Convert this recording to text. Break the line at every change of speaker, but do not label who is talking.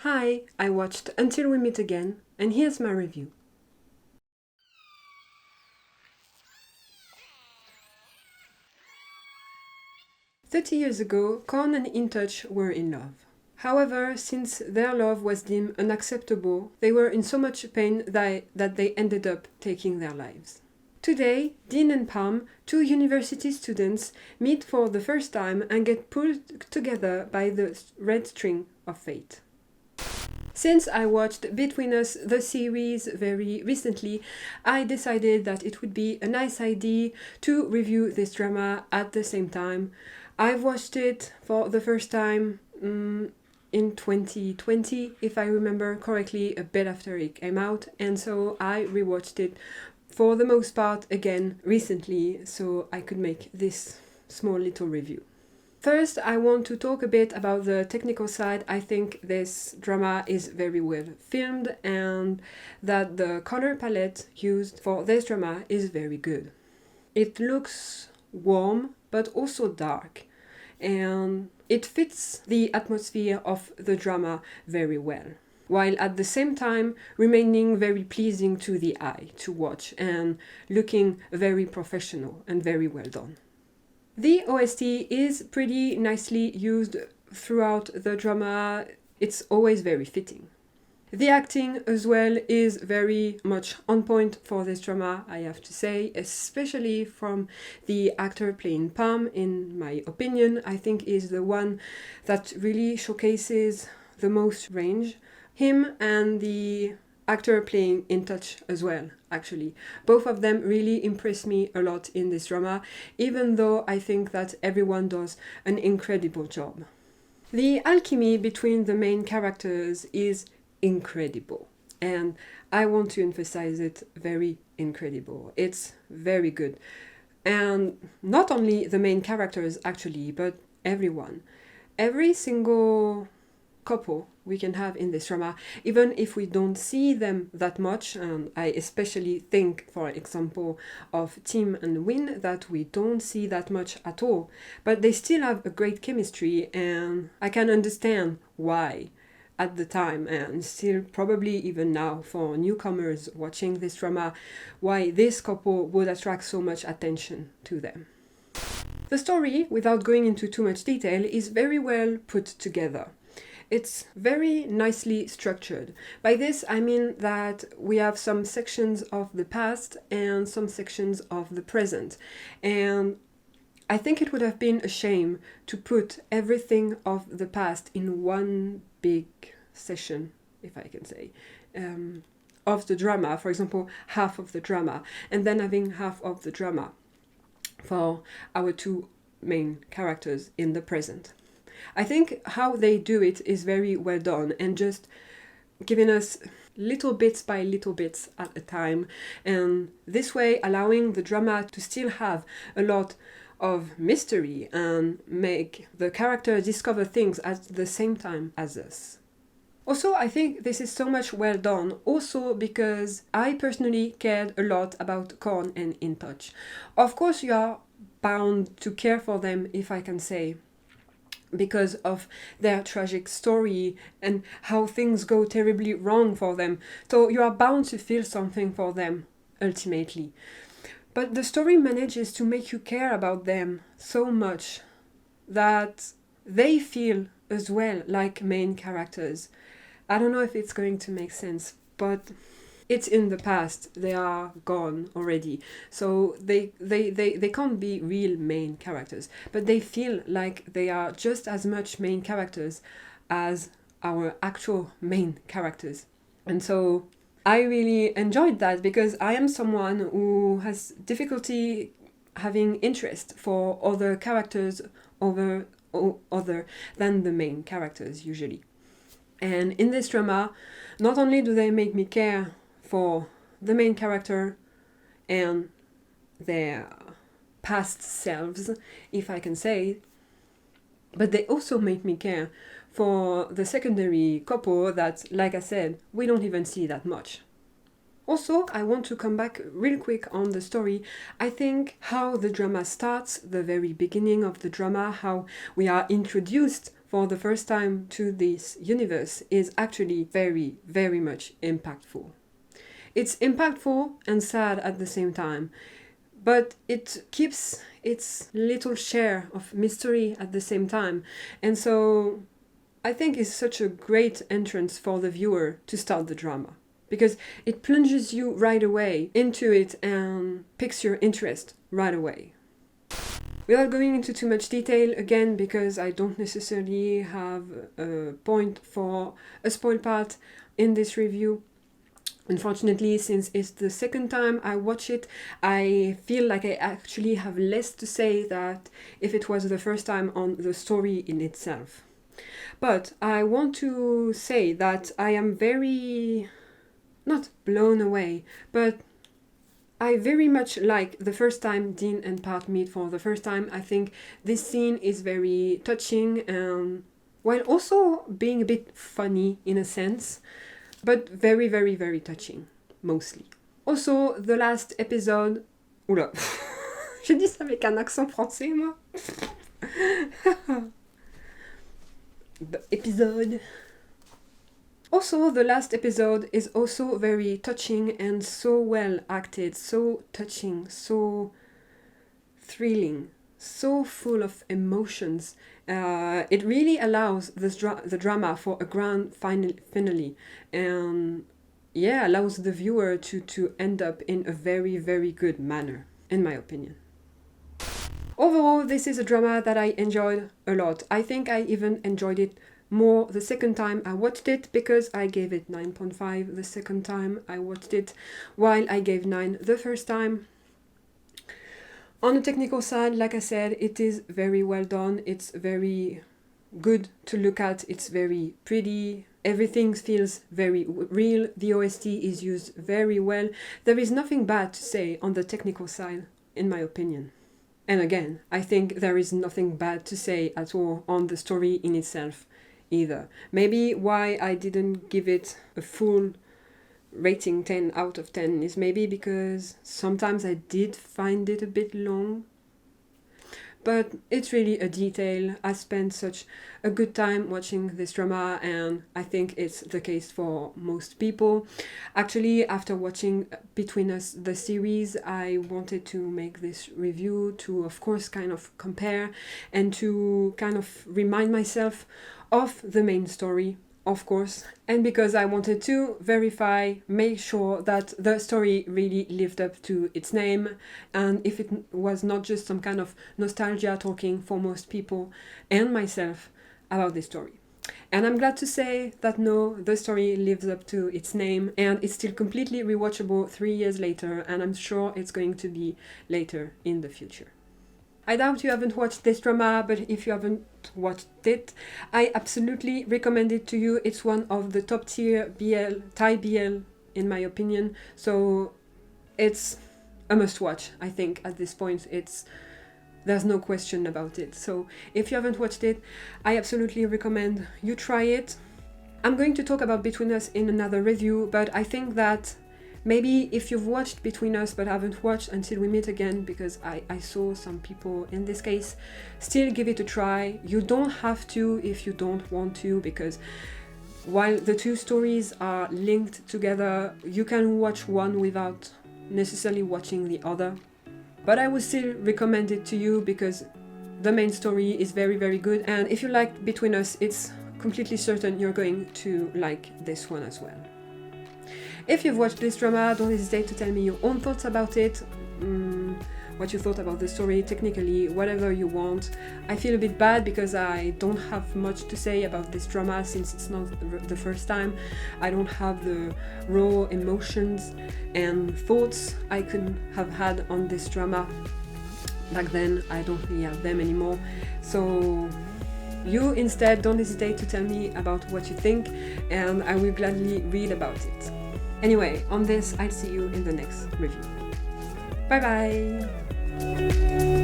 Hi, I watched Until We Meet Again, and here's my review. "30 years ago, Korn and In Touch were in love. However, since their love was deemed unacceptable, they were in so much pain that they ended up taking their lives. Today, Dean and Pam, two university students, meet for the first time and get pulled together by the red string of fate. Since I watched Between Us, the series, very recently, I decided that it would be a nice idea to review this drama at the same time. I've watched it for the first time in 2020, if I remember correctly, a bit after it came out, and so I rewatched it for the most part again recently, so I could make this small little review. First, I want to talk a bit about the technical side. I think this drama is very well filmed and that the color palette used for this drama is very good. It looks warm but also dark, and it fits the atmosphere of the drama very well, while at the same time remaining very pleasing to the eye to watch and looking very professional and very well done. The OST is pretty nicely used throughout the drama. It's always very fitting. The acting as well is very much on point for this drama, I have to say, especially from the actor playing Pam. In my opinion, I think is the one that really showcases the most range. Him and the actor playing In Touch as well, actually. Both of them really impress me a lot in this drama, even though I think that everyone does an incredible job. The alchemy between the main characters is incredible, and I want to emphasize it, very incredible. It's very good. And not only the main characters actually, but everyone. Every single couple we can have in this drama, even if we don't see them that much, and I especially think, for example, of Tim and Win, that we don't see that much at all, but they still have a great chemistry, and I can understand why at the time, and still probably even now for newcomers watching this drama, why this couple would attract so much attention to them. The story, without going into too much detail, is very well put together. It's very nicely structured. By this I mean that we have some sections of the past and some sections of the present. And I think it would have been a shame to put everything of the past in one big session, if I can say, of the drama. For example, half of the drama, and then having half of the drama for our two main characters in the present. I think how they do it is very well done, and just giving us little bits by little bits at a time, and this way allowing the drama to still have a lot of mystery and make the character discover things at the same time as us. Also, I think this is so much well done, also because I personally cared a lot about Korn and In Touch. Of course, you are bound to care for them, if I can say, because of their tragic story and how things go terribly wrong for them. So you are bound to feel something for them, ultimately. But the story manages to make you care about them so much that they feel as well like main characters. I don't know if it's going to make sense, but it's in the past. They are gone already. So they can't be real main characters. But they feel like they are just as much main characters as our actual main characters. And so I really enjoyed that, because I am someone who has difficulty having interest for other characters other than the main characters usually. And in this drama, not only do they make me care for the main character and their past selves, if I can say, but they also make me care for the secondary couple that, like I said, we don't even see that much. Also, I want to come back real quick on the story. I think how the drama starts, the very beginning of the drama, how we are introduced for the first time to this universe is actually very, very much impactful. It's impactful and sad at the same time, but it keeps its little share of mystery at the same time. And so I think it's such a great entrance for the viewer to start the drama, because it plunges you right away into it and piques your interest right away. Without going into too much detail, again, because I don't necessarily have a point for a spoil part in this review. Unfortunately, since it's the second time I watch it, I feel like I actually have less to say than if it was the first time on the story in itself. But I want to say that I am very, not blown away, but I very much like the first time Dean and Pat meet for the first time. I think this scene is very touching, while also being a bit funny in a sense, but very, very, very touching, mostly. Also, the last episode... Oula, j'ai dit ça avec un accent français, moi. The episode... Also, the last episode is also very touching and so well acted, so touching, so thrilling, so full of emotions. It really allows the drama for a grand finale, and allows the viewer to end up in a very, very good manner, in my opinion. Overall, this is a drama that I enjoyed a lot. I think I even enjoyed it more the second time I watched it, because I gave it 9.5 the second time I watched it, while I gave 9 the first time. On the technical side, like I said, it is very well done. It's very good to look at. It's very pretty. Everything feels very real. The OST is used very well. There is nothing bad to say on the technical side, in my opinion. And again, I think there is nothing bad to say at all on the story in itself either. Maybe why I didn't give it a full rating 10 out of 10 is maybe because sometimes I did find it a bit long. But it's really a detail. I spent such a good time watching this drama, and I think it's the case for most people. Actually, after watching Between Us, the series, I wanted to make this review to, of course, kind of compare and to kind of remind myself of the main story, of course, and because I wanted to make sure that the story really lived up to its name, and if it was not just some kind of nostalgia talking for most people and myself about this story. And I'm glad to say that no, the story lives up to its name, and it's still completely rewatchable 3 years later, and I'm sure it's going to be later in the future. I doubt you haven't watched this drama, but if you haven't watched it, I absolutely recommend it to you. It's one of the top tier Thai BL, in my opinion, so it's a must watch. I think at this point there's no question about it. So if you haven't watched it, I absolutely recommend you try it. I'm going to talk about Between Us in another review, but I think that maybe if you've watched Between Us but haven't watched Until We Meet Again, because I saw some people in this case, still give it a try. You don't have to if you don't want to, because while the two stories are linked together, you can watch one without necessarily watching the other. But I would still recommend it to you because the main story is very, very good, and if you like Between Us, it's completely certain you're going to like this one as well. If you've watched this drama, don't hesitate to tell me your own thoughts about it, what you thought about the story, technically, whatever you want. I feel a bit bad because I don't have much to say about this drama since it's not the first time. I don't have the raw emotions and thoughts I could have had on this drama back then. I don't really have them anymore. So you instead don't hesitate to tell me about what you think, and I will gladly read about it. Anyway, on this, I'll see you in the next review. Bye bye!